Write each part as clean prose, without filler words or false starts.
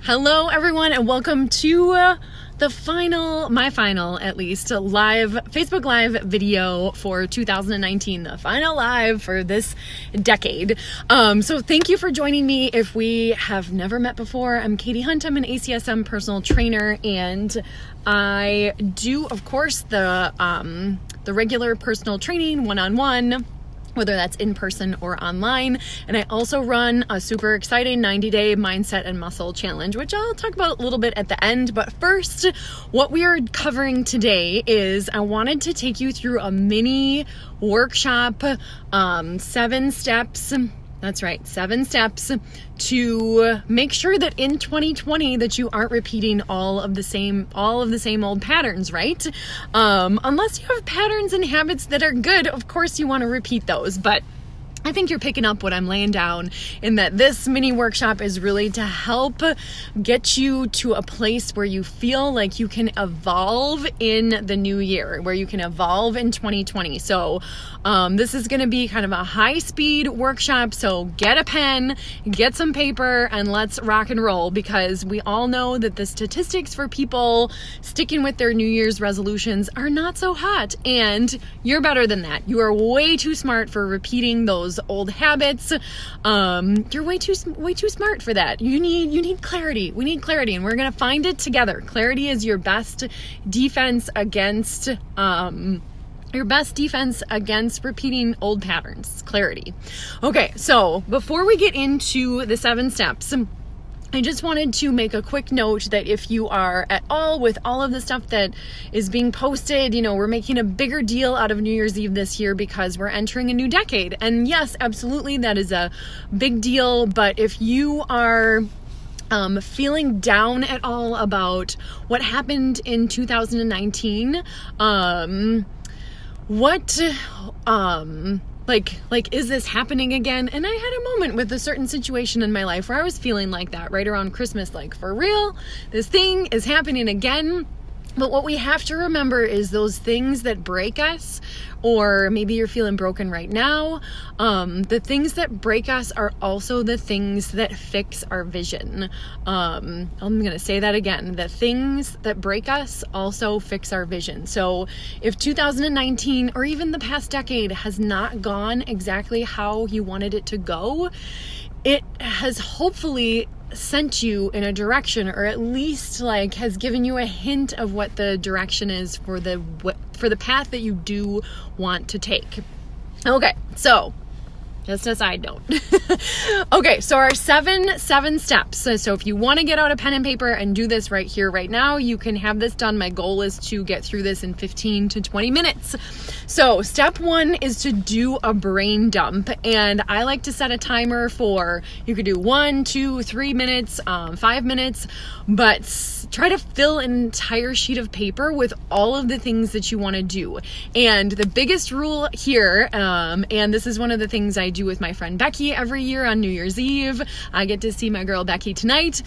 Hello everyone and welcome to my final at least, live Facebook Live video for 2019, the final live for this decade. So thank you for joining me. If we have never met before, I'm Katie Hunt. I'm an ACSM personal trainer, and I do, of course, the regular personal training one-on-one, whether that's in person or online. And I also run a super exciting 90-day mindset and muscle challenge, which I'll talk about a little bit at the end. But first, what we are covering today is I wanted to take you through a mini workshop, 7 steps. That's right, 7 steps to make sure that in 2020 that you aren't repeating all of the same old patterns, right? Unless you have patterns and habits that are good, of course you want to repeat those, but I think you're picking up what I'm laying down in that this mini workshop is really to help get you to a place where you feel like you can evolve in the new year, where you can evolve in 2020. So this is going to be kind of a high-speed workshop. So get a pen, get some paper, and let's rock and roll, because we all know that the statistics for people sticking with their New Year's resolutions are not so hot. And you're better than that. You are way too smart for repeating those old habits. You're way too smart for that. You need clarity. We need clarity, and we're gonna find it together. Clarity is your best defense against repeating old patterns. Clarity. Okay, so before we get into the 7 steps, I just wanted to make a quick note that if you are at all with all of the stuff that is being posted, we're making a bigger deal out of New Year's Eve this year because we're entering a new decade. And yes, absolutely, that is a big deal. But if you are feeling down at all about what happened in 2019, like, is this happening again? And I had a moment with a certain situation in my life where I was feeling like that right around Christmas, like, for real, this thing is happening again. But what we have to remember is those things that break us, or maybe you're feeling broken right now. The things that break us are also the things that fix our vision. I'm going to say that again. The things that break us also fix our vision. So if 2019 or even the past decade has not gone exactly how you wanted it to go, it has hopefully sent you in a direction, or at least has given you a hint of what the direction is for the path that you do want to take. Okay, so just a side note. Okay, so our seven steps. So if you want to get out a pen and paper and do this right here, right now, you can have this done. My goal is to get through this in 15 to 20 minutes. So step 1 is to do a brain dump. And I like to set a timer for, you could do 1, 2, 3 minutes, 5 minutes, but try to fill an entire sheet of paper with all of the things that you want to do. And the biggest rule here, and this is one of the things I do with my friend Becky every year on New Year's Eve. I get to see my girl Becky tonight.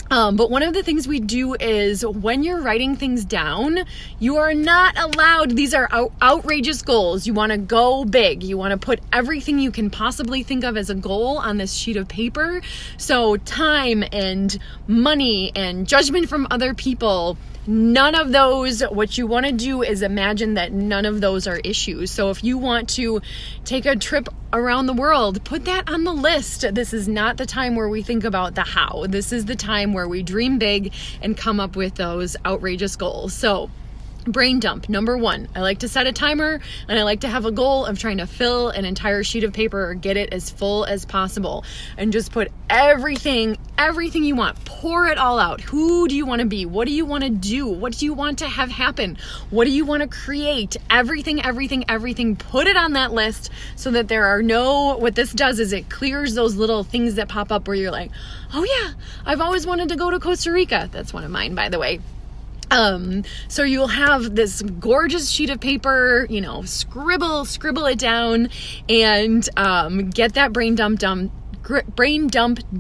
But one of the things we do is when you're writing things down, you are not allowed, these are outrageous goals. You want to go big. You want to put everything you can possibly think of as a goal on this sheet of paper. So time and money and judgment from other people, none of those. What you want to do is imagine that none of those are issues. So if you want to take a trip around the world, put that on the list. This is not the time where we think about the how. This is the time where we dream big and come up with those outrageous goals. So brain dump, number 1. I like to set a timer, and I like to have a goal of trying to fill an entire sheet of paper or get it as full as possible, and just put everything you want. Pour it all out. Who do you want to be? What do you want to do? What do you want to have happen? What do you want to create? Everything. Put it on that list so that there are what this does is it clears those little things that pop up where you're like, oh yeah, I've always wanted to go to Costa Rica. That's one of mine, by the way. So you'll have this gorgeous sheet of paper, scribble it down, and get that brain dump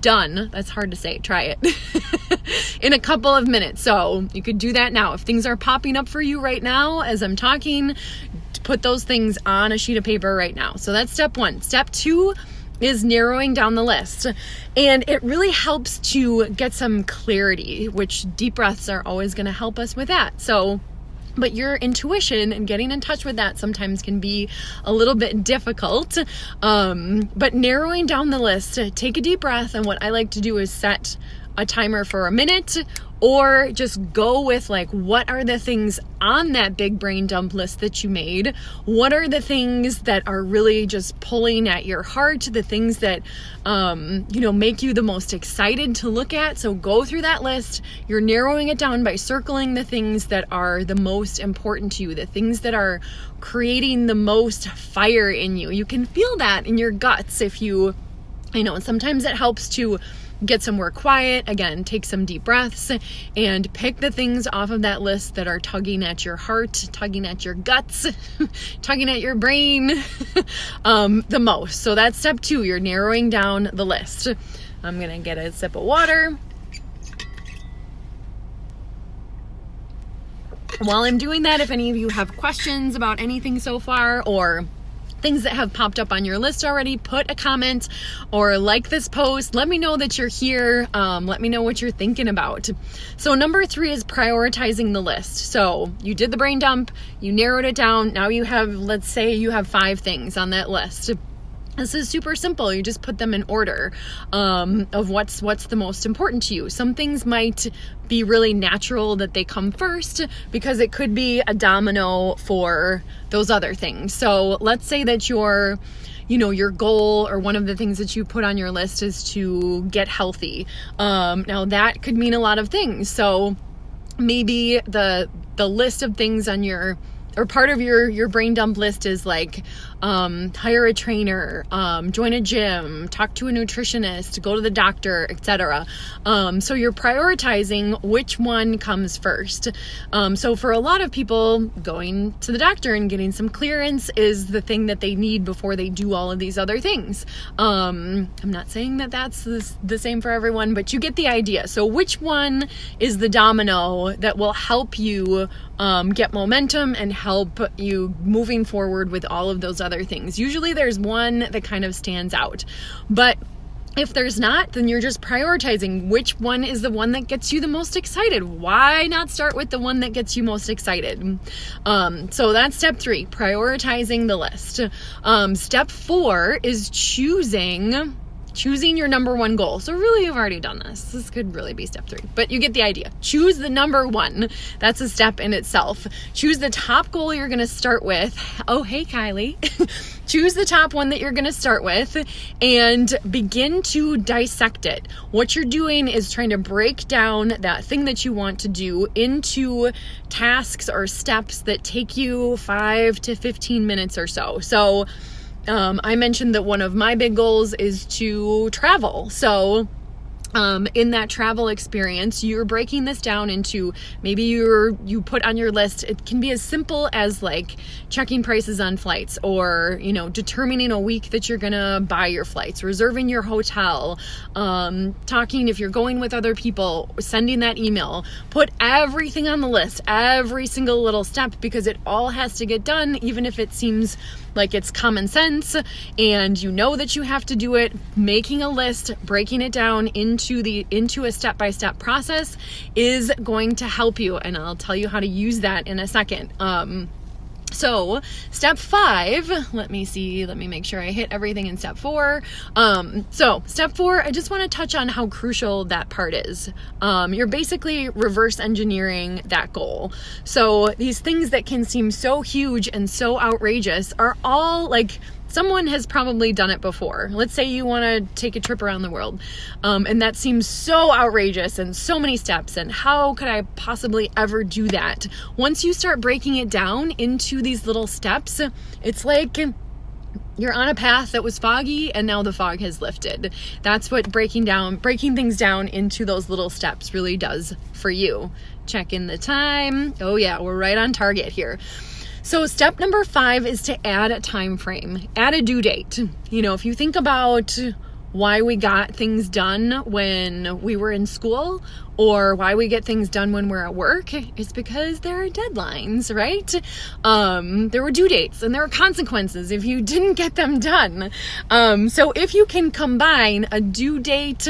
done. That's hard to say. Try it in a couple of minutes. So you could do that now. If things are popping up for you right now as I'm talking, put those things on a sheet of paper right now. So that's step 1. Step 2 is narrowing down the list. And it really helps to get some clarity, which deep breaths are always going to help us with that. But your intuition and getting in touch with that sometimes can be a little bit difficult. But narrowing down the list, take a deep breath. And what I like to do is set a timer for a minute, or just go with like, what are the things on that big brain dump list that you made? What are the things that are really just pulling at your heart? The things that, make you the most excited to look at. So go through that list. You're narrowing it down by circling the things that are the most important to you, the things that are creating the most fire in you. You can feel that in your guts if you, and sometimes it helps to get somewhere quiet, again, take some deep breaths, and pick the things off of that list that are tugging at your heart, tugging at your guts, tugging at your brain the most. So that's step 2, you're narrowing down the list. I'm gonna get a sip of water. While I'm doing that, if any of you have questions about anything so far, or things that have popped up on your list already, put a comment or like this post. Let me know that you're here. Let me know what you're thinking about. So number 3 is prioritizing the list. So you did the brain dump, you narrowed it down. Now you have, let's say you have 5 things on that list. This is super simple. You just put them in order of what's the most important to you. Some things might be really natural that they come first, because it could be a domino for those other things. So let's say that your goal, or one of the things that you put on your list, is to get healthy. Now that could mean a lot of things. So maybe the list of things on or part of your brain dump list is like, hire a trainer, join a gym, talk to a nutritionist, go to the doctor, etc. So you're prioritizing which one comes first. So for a lot of people, going to the doctor and getting some clearance is the thing that they need before they do all of these other things. I'm not saying that that's the same for everyone, but you get the idea. So which one is the domino that will help you get momentum and help you moving forward with all of those other things? Usually there's one that kind of stands out, but if there's not, then you're just prioritizing which one is the one that gets you the most excited. Why not start with the one that gets you most excited? So that's step 3, prioritizing the list. Step 4 is choosing your number 1 goal. So really, you've already done this. This could really be step 3, but you get the idea. Choose the number 1. That's a step in itself. Choose the top goal you're going to start with. Oh, hey, Kylie. Choose the top one that you're going to start with and begin to dissect it. What you're doing is trying to break down that thing that you want to do into tasks or steps that take you 5 to 15 minutes or so. So I mentioned that one of my big goals is to travel. So in that travel experience, you're breaking this down into, maybe you put on your list, it can be as simple as like checking prices on flights, or determining a week that you're gonna buy your flights, reserving your hotel, talking if you're going with other people, sending that email. Put everything on the list, every single little step, because it all has to get done, even if it seems like it's common sense and you know that you have to do it. Making a list, breaking it down into a step-by-step process is going to help you, and I'll tell you how to use that in a second. So step 5, let me make sure I hit everything in step 4. So step 4, I just want to touch on how crucial that part is. You're basically reverse engineering that goal. So these things that can seem so huge and so outrageous are all like, someone has probably done it before. Let's say you want to take a trip around the world, and that seems so outrageous and so many steps, and how could I possibly ever do that? Once you start breaking it down into these little steps, it's like you're on a path that was foggy and now the fog has lifted. That's what breaking things down into those little steps really does for you. Check in the time. Oh yeah, we're right on target here. So step number 5 is to add a time frame, add a due date. If you think about why we got things done when we were in school or why we get things done when we're at work is because there are deadlines, right? There were due dates and there are consequences if you didn't get them done. So if you can combine a due date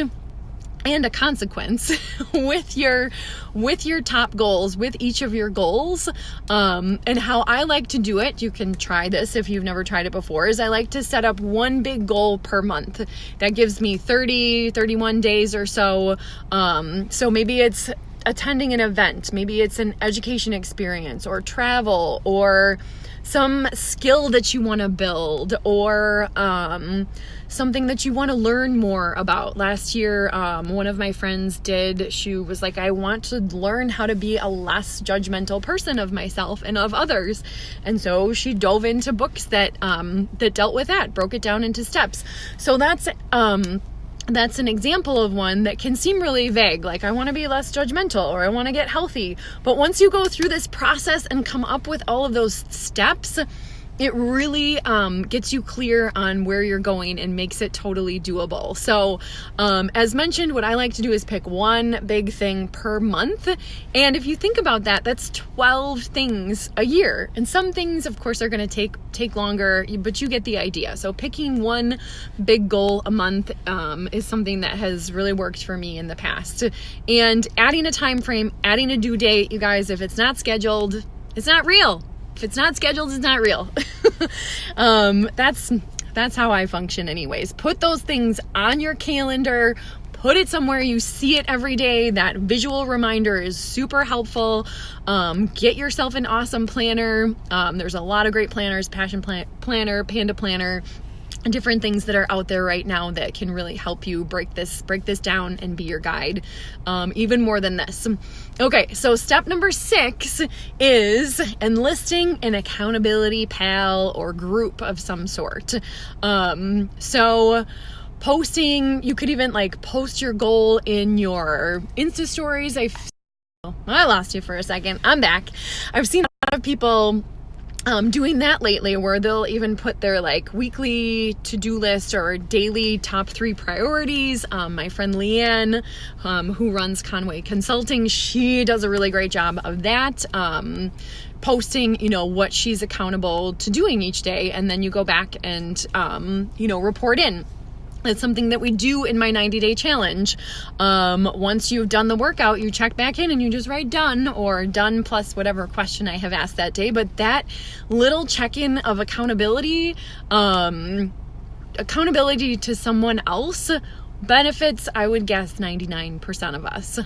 and a consequence with your top goals, with each of your goals, and how I like to do it, you can try this if you've never tried it before, is I like to set up one big goal per month. That gives me 31 days or so. So maybe it's attending an event, maybe it's an education experience or travel or some skill that you want to build or something that you want to learn more about. Last year, one of my friends she was like, I want to learn how to be a less judgmental person of myself and of others. And so she dove into books that dealt with that, broke it down into steps. So that's an example of one that can seem really vague, like I want to be less judgmental or I want to get healthy. But once you go through this process and come up with all of those steps, it really gets you clear on where you're going and makes it totally doable. So as mentioned, what I like to do is pick one big thing per month. And if you think about that, that's 12 things a year. And some things, of course, are going to take longer, but you get the idea. So picking one big goal a month is something that has really worked for me in the past. And adding a time frame, adding a due date, you guys, if it's not scheduled, it's not real. If it's not scheduled, it's not real. That's how I function anyways. Put those things on your calendar, put it somewhere you see it every day. That visual reminder is super helpful. Get yourself an awesome planner. There's a lot of great planners, Passion Planner, Panda Planner, different things that are out there right now that can really help you break this down and be your guide, even more than this. Okay, so step number 6 is enlisting an accountability pal or group of some sort. So posting, you could even post your goal in your Insta stories. I lost you for a second. I'm back. I've seen a lot of people doing that lately, where they'll even put their weekly to-do list or daily top 3 priorities. My friend Leanne, who runs Conway Consulting, she does a really great job of that. Posting, what she's accountable to doing each day, and then you go back and, report in. It's something that we do in my 90-day challenge. Once you've done the workout, you check back in and you just write done, or done plus whatever question I have asked that day. But that little check-in of accountability to someone else benefits, I would guess, 99% of us.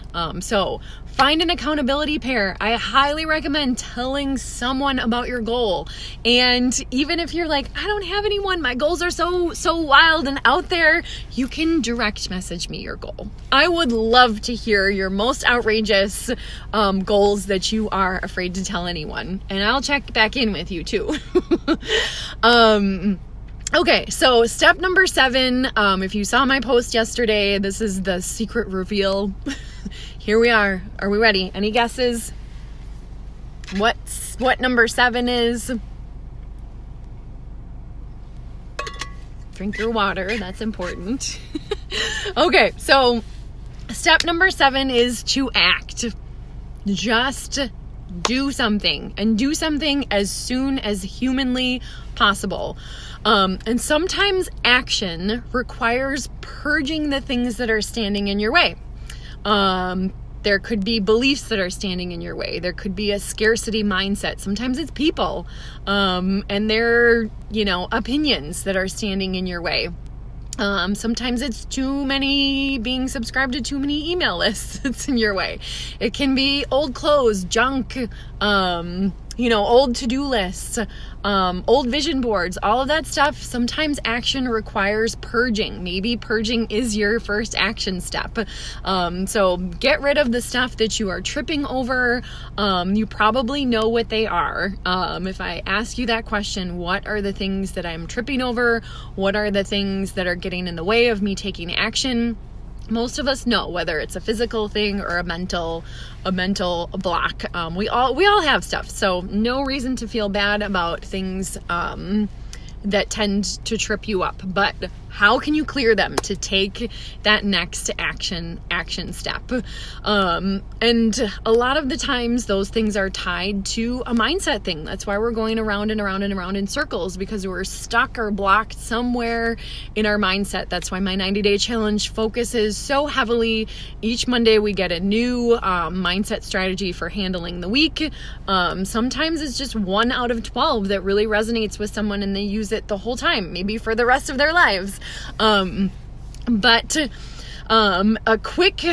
So find an accountability pair. I highly recommend telling someone about your goal. And even if you're like, I don't have anyone, my goals are so wild and out there, you can direct message me your goal. I would love to hear your most outrageous goals that you are afraid to tell anyone. And I'll check back in with you too. Okay, so step number 7, if you saw my post yesterday, this is the secret reveal. Here we are. Are we ready? Any guesses? What number 7 is? Drink your water, that's important. Okay, so step number 7 is to act. Just do something, and do something as soon as humanly possible. And sometimes action requires purging the things that are standing in your way. There could be beliefs that are standing in your way. There could be a scarcity mindset. Sometimes it's people, and their, opinions that are standing in your way. Sometimes it's being subscribed to too many email lists that's in your way. It can be old clothes, junk, old to-do lists, old vision boards, all of that stuff. Sometimes action requires purging. Maybe purging is your first action step. So get rid of the stuff that you are tripping over. You probably know what they are. If I ask you that question, what are the things that I'm tripping over? What are the things that are getting in the way of me taking action? Most of us know, whether it's a physical thing or a mental block. We all have stuff, so no reason to feel bad about things that tend to trip you up. But How can you clear them to take that next action step? And a lot of the times those things are tied to a mindset thing. That's why we're going around and around and around in circles, because we're stuck or blocked somewhere in our mindset. That's why my 90-day challenge focuses so heavily. Each Monday we get a new mindset strategy for handling the week. Sometimes it's just 1 out of 12 that really resonates with someone and they use it the whole time, maybe for the rest of their lives. But a quick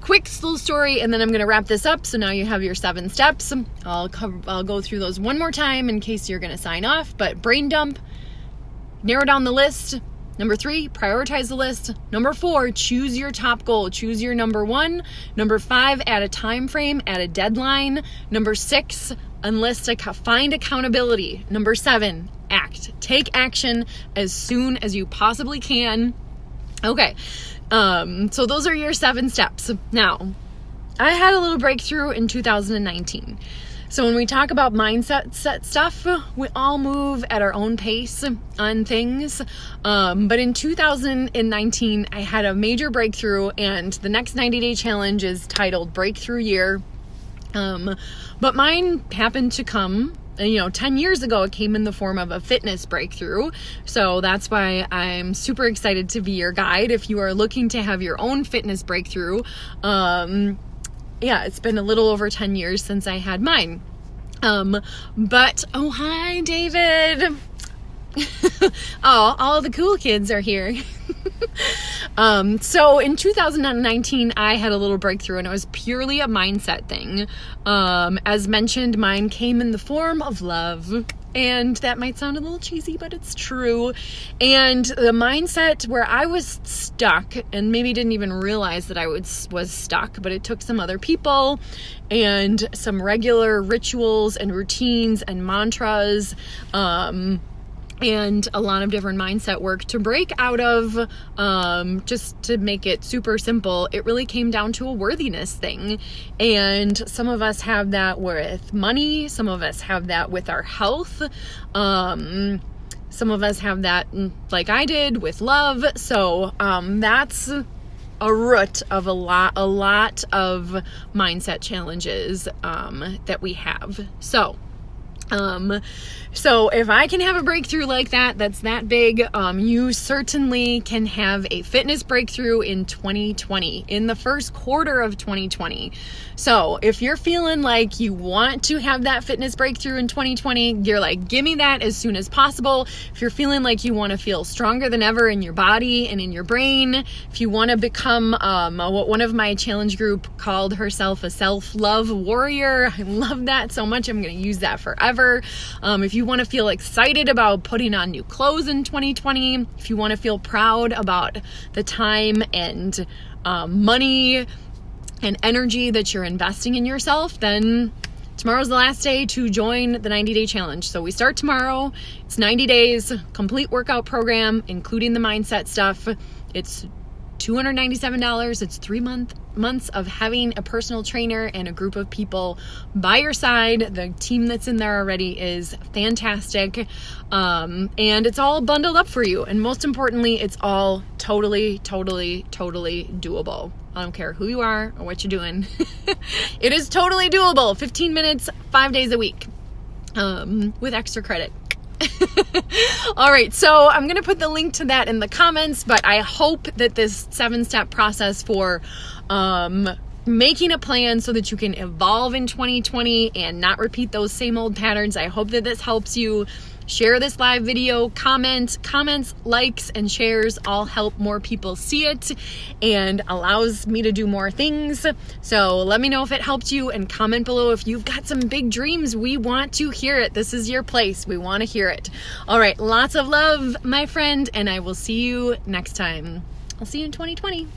little story, and then I'm going to wrap this up. So now you have your 7 steps. I'll go through those one more time in case you're going to sign off. But brain dump, narrow down the list. Number 3, prioritize the list. Number 4, choose your top goal. Choose your number 1. Number 5, add a time frame, add a deadline. Number 6, find accountability. Number 7, act. Take action as soon as you possibly can. Okay, so those are your 7 steps. Now, I had a little breakthrough in 2019. So when we talk about mindset stuff, we all move at our own pace on things. But in 2019, I had a major breakthrough, and the next 90-day challenge is titled Breakthrough Year. But mine happened to come, 10 years ago. It came in the form of a fitness breakthrough. So that's why I'm super excited to be your guide if you are looking to have your own fitness breakthrough. It's been a little over 10 years since I had mine. But, oh, hi, David. Oh, all the cool kids are here. So in 2019, I had a little breakthrough, and it was purely a mindset thing. As mentioned, mine came in the form of love. And that might sound a little cheesy, but it's true. And the mindset where I was stuck, and maybe didn't even realize that I was stuck, but it took some other people and some regular rituals and routines and mantras, and a lot of different mindset work to break out of. Just to make it super simple, it really came down to a worthiness thing. And some of us have that with money. Some of us have that with our health. Some of us have that, like I did, with love. So that's a root of a lot of mindset challenges that we have. So if I can have a breakthrough like that, that's that big, you certainly can have a fitness breakthrough in 2020, in the first quarter of 2020. So if you're feeling like you want to have that fitness breakthrough in 2020, you're like, give me that as soon as possible. If you're feeling like you want to feel stronger than ever in your body and in your brain, if you want to become what one of my challenge group called herself a self-love warrior, I love that so much. I'm going to use that forever. If you want to feel excited about putting on new clothes in 2020, if you want to feel proud about the time and money and energy that you're investing in yourself, then tomorrow's the last day to join the 90-day challenge. So we start tomorrow. It's 90 days, complete workout program, including the mindset stuff. It's $297. It's 3 months of having a personal trainer and a group of people by your side. The team that's in there already is fantastic. And it's all bundled up for you. And most importantly, it's all totally doable. I don't care who you are or what you're doing. It is totally doable. 15 minutes, 5 days a week, with extra credit. All right, so I'm going to put the link to that in the comments, but I hope that this 7-step process for making a plan so that you can evolve in 2020 and not repeat those same old patterns, I hope that this helps you. Share this live video, comments, likes, and shares all help more people see it and allows me to do more things. So let me know if it helped you, and comment below if you've got some big dreams. We want to hear it. This is your place. We want to hear it. All right, lots of love, my friend, and I will see you next time. I'll see you in 2020.